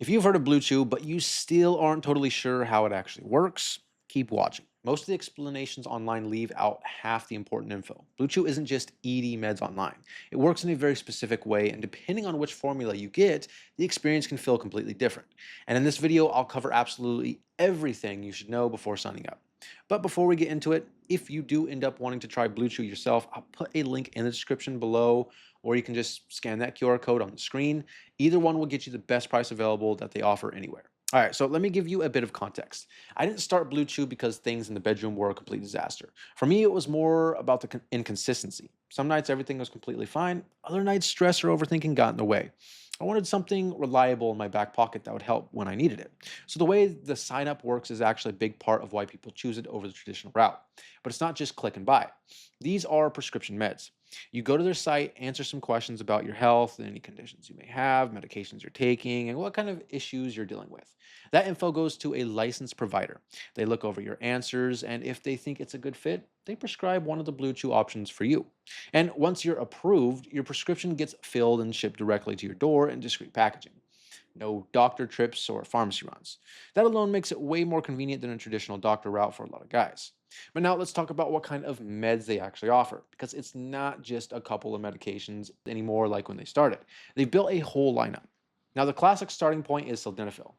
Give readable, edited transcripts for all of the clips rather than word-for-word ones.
If you've heard of Blue Chew, but you still aren't totally sure how it actually works, keep watching. Most of the explanations online leave out half the important info. Blue Chew isn't just ED meds online. It works in a very specific way, and depending on which formula you get, the experience can feel completely different. And in this video, I'll cover absolutely everything you should know before signing up. But before we get into it, if you do end up wanting to try Blue Chew yourself, I'll put a link in the description below, or you can just scan that QR code on the screen. Either one will get you the best price available that they offer anywhere. All right, so let me give you a bit of context. I didn't start Blue Chew because things in the bedroom were a complete disaster. For me, it was more about the inconsistency. Some nights everything was completely fine, other nights stress or overthinking got in the way. I wanted something reliable in my back pocket that would help when I needed it. So the way the sign up works is actually a big part of why people choose it over the traditional route. But it's not just click and buy. These are prescription meds. You go to their site, answer some questions about your health, any conditions you may have, medications you're taking, and what kind of issues you're dealing with. That info goes to a licensed provider. They look over your answers, and if they think it's a good fit, they prescribe one of the Blue Chew options for you. And once you're approved, your prescription gets filled and shipped directly to your door in discreet packaging. No doctor trips or pharmacy runs. That alone makes it way more convenient than a traditional doctor route for a lot of guys. But now let's talk about what kind of meds they actually offer, because it's not just a couple of medications anymore like when they started. They've built a whole lineup. Now, the classic starting point is sildenafil.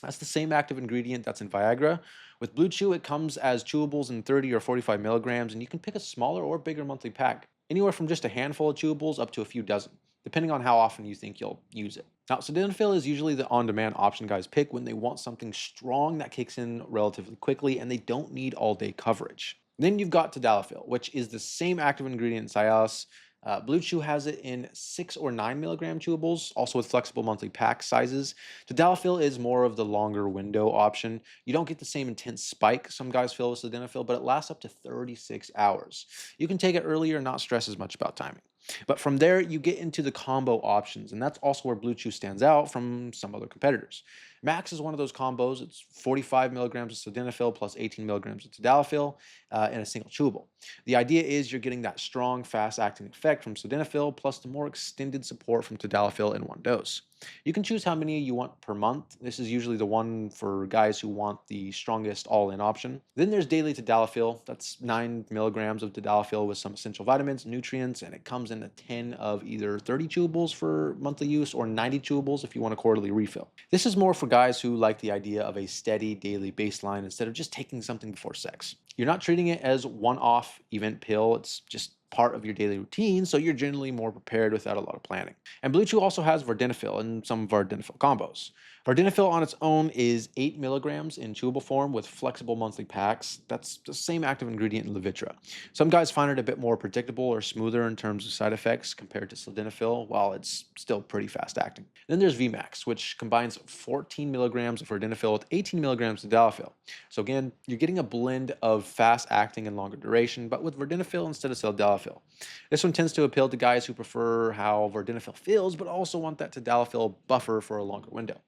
That's the same active ingredient that's in Viagra. With Blue Chew, it comes as chewables in 30 or 45 milligrams, and you can pick a smaller or bigger monthly pack, anywhere from just a handful of chewables up to a few dozen, depending on how often you think you'll use it. Now, sildenafil is usually the on-demand option guys pick when they want something strong that kicks in relatively quickly and they don't need all-day coverage. Then you've got Tadalafil, which is the same active ingredient in Cialis. Blue Chew has it in 6 or 9 milligram chewables, also with flexible monthly pack sizes. Tadalafil is more of the longer window option. You don't get the same intense spike some guys feel with sildenafil, but it lasts up to 36 hours. You can take it earlier and not stress as much about timing. But from there, you get into the combo options, and that's also where Blue Chew stands out from some other competitors. Max is one of those combos. It's 45 milligrams of sildenafil plus 18 milligrams of tadalafil in a single chewable. The idea is you're getting that strong, fast-acting effect from sildenafil plus the more extended support from tadalafil in one dose. You can choose how many you want per month. This is usually the one for guys who want the strongest all-in option. Then there's daily tadalafil. That's 9 milligrams of tadalafil with some essential vitamins, nutrients, and it comes in a 10 of either 30 chewables for monthly use or 90 chewables if you want a quarterly refill. This is more for guys who like the idea of a steady daily baseline instead of just taking something before sex. You're not treating it as one-off event pill. It's just part of your daily routine, so you're generally more prepared without a lot of planning. And Blue Chew also has Vardenafil and some Vardenafil combos. Vardenafil on its own is 8 milligrams in chewable form with flexible monthly packs. That's the same active ingredient in Levitra. Some guys find it a bit more predictable or smoother in terms of side effects compared to sildenafil, while it's still pretty fast acting. Then there's VMAX, which combines 14 milligrams of Vardenafil with 18 milligrams of Tadalafil. So again, you're getting a blend of fast acting and longer duration, but with Vardenafil instead of sildenafil. This one tends to appeal to guys who prefer how Vardenafil feels, but also want that Tadalafil buffer for a longer window.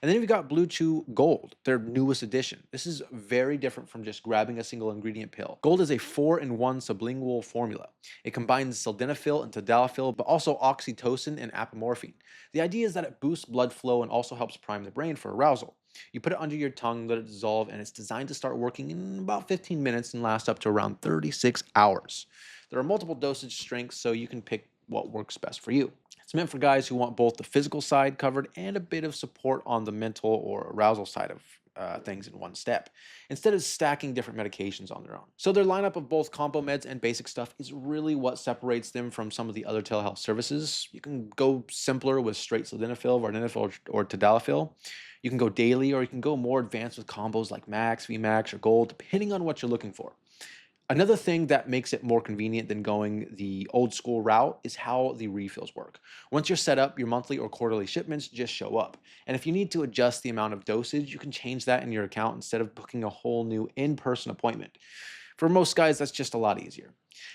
And then you've got Blue Chew Gold, their newest addition. This is very different from just grabbing a single ingredient pill. Gold is a 4-in-1 sublingual formula. It combines sildenafil and tadalafil, but also oxytocin and apomorphine. The idea is that it boosts blood flow and also helps prime the brain for arousal. You put it under your tongue, let it dissolve, and it's designed to start working in about 15 minutes and last up to around 36 hours. There are multiple dosage strengths, so you can pick what works best for you. It's meant for guys who want both the physical side covered and a bit of support on the mental or arousal side of things in one step, instead of stacking different medications on their own. So their lineup of both combo meds and basic stuff is really what separates them from some of the other telehealth services. You can go simpler with straight sildenafil, vardenafil, or tadalafil. You can go daily, or you can go more advanced with combos like Max, VMAX, or Gold, depending on what you're looking for. Another thing that makes it more convenient than going the old school route is how the refills work. Once you're set up, your monthly or quarterly shipments just show up. And if you need to adjust the amount of dosage, you can change that in your account instead of booking a whole new in-person appointment. For most guys, that's just a lot easier.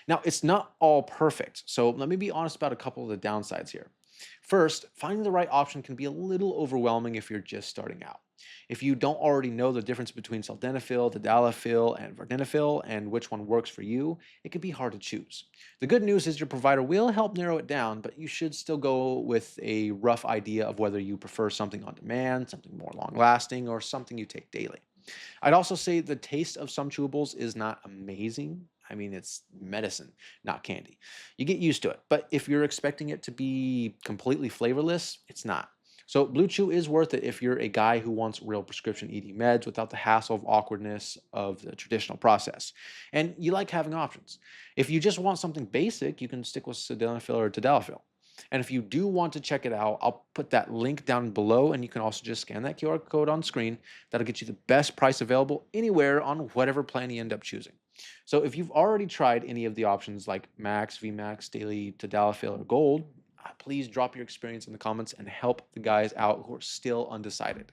Now, it's not all perfect, so let me be honest about a couple of the downsides here. First, finding the right option can be a little overwhelming if you're just starting out. If you don't already know the difference between sildenafil, tadalafil, and vardenafil and which one works for you, it can be hard to choose. The good news is your provider will help narrow it down, but you should still go with a rough idea of whether you prefer something on demand, something more long lasting, or something you take daily. I'd also say the taste of some chewables is not amazing. I mean, it's medicine, not candy. You get used to it, but if you're expecting it to be completely flavorless, it's not. So Blue Chew is worth it if you're a guy who wants real prescription ED meds without the hassle of awkwardness of the traditional process. And you like having options. If you just want something basic, you can stick with Sildenafil or Tadalafil. And if you do want to check it out, I'll put that link down below, and you can also just scan that QR code on screen. That'll get you the best price available anywhere on whatever plan you end up choosing. So if you've already tried any of the options like Max, VMAX, Daily, Tadalafil, or Gold, please drop your experience in the comments and help the guys out who are still undecided.